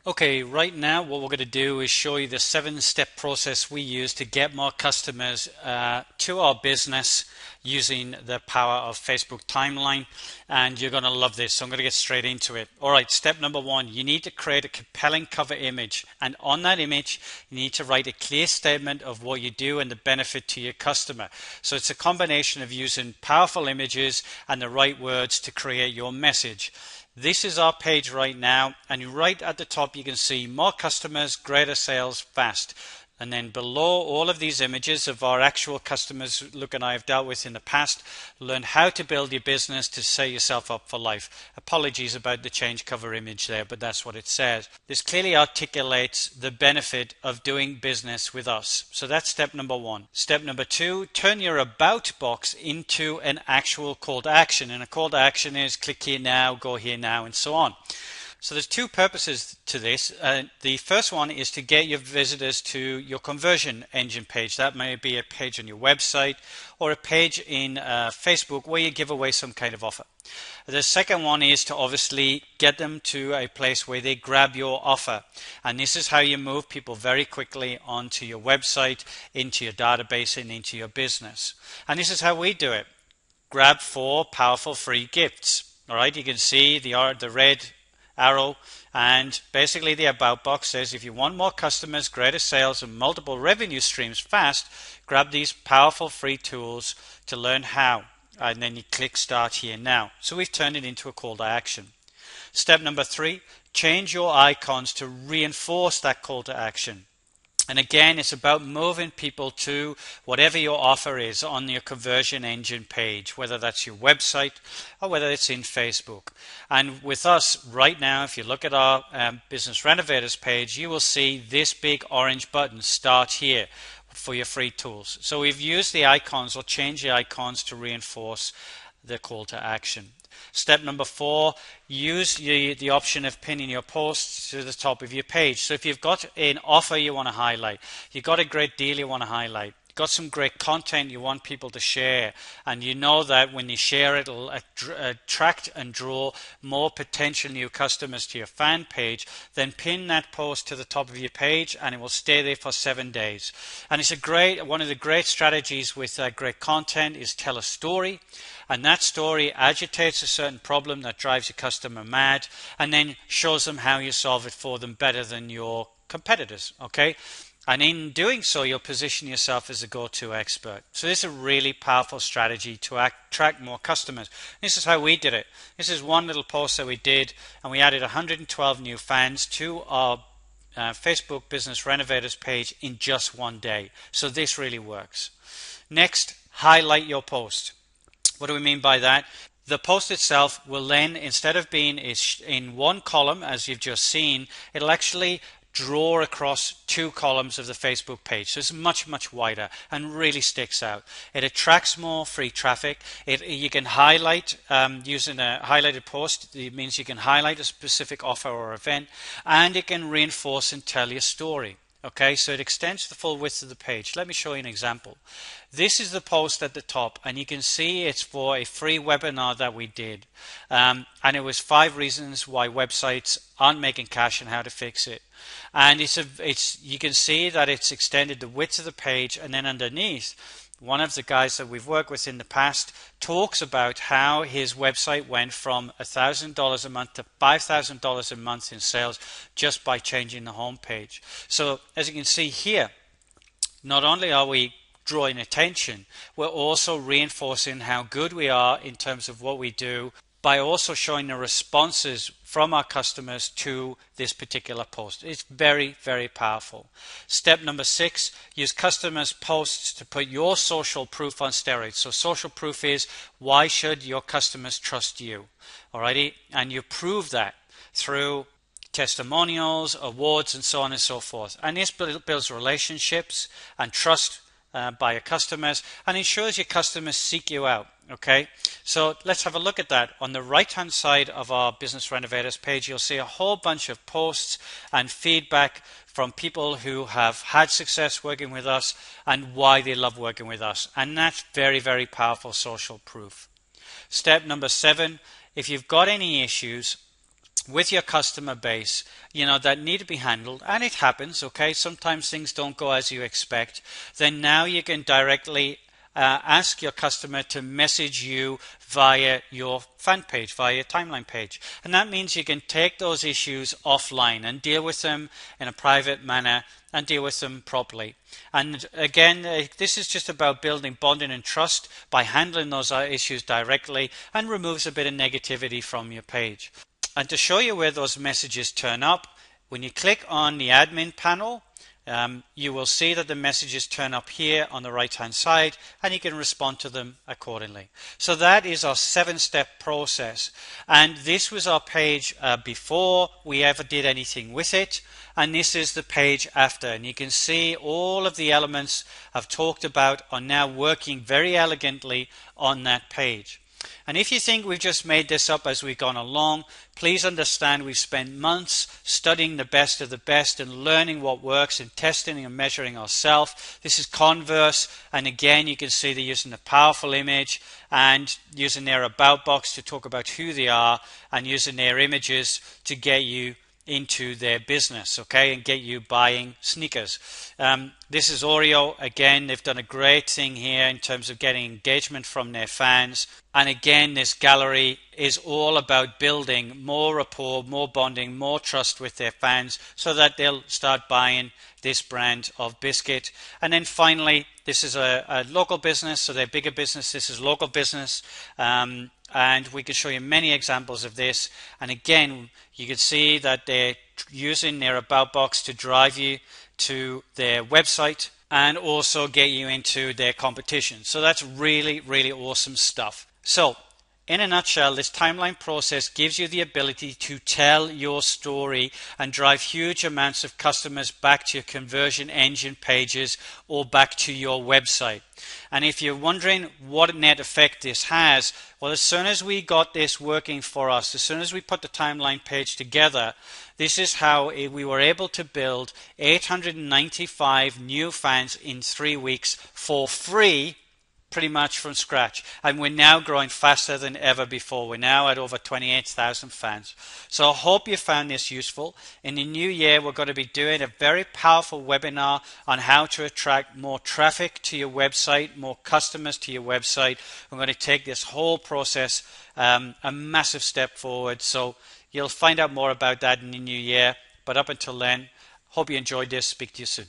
Okay, right now what we're going to do is show you the 7-step process we use to get more customers to our business using the power of Facebook Timeline, and you're going to love this. So I'm going to get straight into it. All right, step number 1, you need to create a compelling cover image, and on that image you need to write a clear statement of what you do and the benefit to your customer. So it's a combination of using powerful images and the right words to create your message. This is our page right now, and right at the top you can see more customers, greater sales, fast. And then below all of these images of our actual customers Luke and I have dealt with in the past, learn how to build your business to set yourself up for life. Apologies about the change cover image there, but that's what it says. This clearly articulates the benefit of doing business with us. So that's step number 1. Step number 2, turn your about box into an actual call to action. And a call to action is click here now, go here now, and so on. So there's 2 purposes to this. The first one is to get your visitors to your conversion engine page. That may be a page on your website or a page in Facebook where you give away some kind of offer. The second one is to obviously get them to a place where they grab your offer. And this is how you move people very quickly onto your website, into your database, and into your business. And this is how we do it. Grab 4 powerful free gifts. All right, you can see the red arrow, and basically the about box says if you want more customers, greater sales, and multiple revenue streams fast, grab these powerful free tools to learn how, and then you click start here now. So we've turned it into a call to action. Step number 3, change your icons to reinforce that call to action. And again, it's about moving people to whatever your offer is on your conversion engine page, whether that's your website or whether it's in Facebook. And with us right now, if you look at our Business Renovators page, you will see this big orange button, Start Here, for your free tools. So we've used the icons or changed the icons to reinforce the call to action. Step number 4, use the option of pinning your posts to the top of your page. So if you've got an offer you want to highlight, you've got a great deal you want to highlight, got some great content you want people to share, and you know that when you share it'll attract and draw more potential new customers to your fan page, then pin that post to the top of your page and it will stay there for 7 days. And it's one of the great strategies with great content is tell a story, and that story agitates a certain problem that drives your customer mad and then shows them how you solve it for them better than your competitors. Okay, and in doing so, you'll position yourself as a go-to expert. So this is a really powerful strategy to attract more customers. This is how we did it. This is one little post that we did, and we added 112 new fans to our Facebook Business Renovators page in just 1 day. So this really works. Next, highlight your post. What do we mean by that? The post itself will then, instead of being in one column, as you've just seen, it'll actually draw across 2 columns of the Facebook page. So it's much, much wider and really sticks out. It attracts more free traffic. You can highlight using a highlighted post. It means you can highlight a specific offer or event, and it can reinforce and tell your story. Okay, so it extends the full width of the page. Let me show you an example. This is the post at the top, and you can see it's for a free webinar that we did. And it was 5 reasons why websites aren't making cash and how to fix it. And you can see that it's extended the width of the page, and then underneath, one of the guys that we've worked with in the past talks about how his website went from $1,000 a month to $5,000 a month in sales just by changing the home page. So as you can see here, not only are we drawing attention, we're also reinforcing how good we are in terms of what we do by also showing the responses from our customers to this particular post. It's very, very powerful. Step number 6, use customers' posts to put your social proof on steroids. So social proof is, why should your customers trust you? Alrighty, and you prove that through testimonials, awards, and so on and so forth. And this builds relationships and trust by your customers and ensures your customers seek you out. Okay, so let's have a look at that. On the right hand side of our Business Renovators page, you'll see a whole bunch of posts and feedback from people who have had success working with us and why they love working with us. And that's very, very powerful social proof. Step number 7, if you've got any issues, with your customer base, that need to be handled, and it happens, okay? Sometimes things don't go as you expect. Then now you can directly ask your customer to message you via your fan page, via your timeline page. And that means you can take those issues offline and deal with them in a private manner and deal with them properly. And again, this is just about building bonding and trust by handling those issues directly, and removes a bit of negativity from your page. And to show you where those messages turn up, when you click on the admin panel, you will see that the messages turn up here on the right hand side, and you can respond to them accordingly. So that is our 7-step process, and this was our page before we ever did anything with it, and this is the page after, and you can see all of the elements I've talked about are now working very elegantly on that page. And if you think we've just made this up as we've gone along, please understand we've spent months studying the best of the best and learning what works and testing and measuring ourselves. This is Converse, and again you can see they're using a powerful image and using their about box to talk about who they are, and using their images to get you into their business, okay, and get you buying sneakers. This is Oreo. Again, they've done a great thing here in terms of getting engagement from their fans. And again, this gallery is all about building more rapport, more bonding, more trust with their fans, so that they'll start buying this brand of biscuit. And then finally, this is a local business, so they're bigger business. This is local business. And we can show you many examples of this. And again, you can see that they're using their about box to drive you to their website and also get you into their competition. So that's really, really awesome stuff. So in a nutshell, this timeline process gives you the ability to tell your story and drive huge amounts of customers back to your conversion engine pages or back to your website. And if you're wondering what net effect this has, well, as soon as we got this working for us, as soon as we put the timeline page together, this is how we were able to build 895 new fans in 3 weeks for free, pretty much from scratch. And we're now growing faster than ever before. We're now at over 28,000 fans. So I hope you found this useful. In the new year, we're going to be doing a very powerful webinar on how to attract more traffic to your website, more customers to your website. We're going to take this whole process a massive step forward. So you'll find out more about that in the new year. But up until then, hope you enjoyed this. Speak to you soon.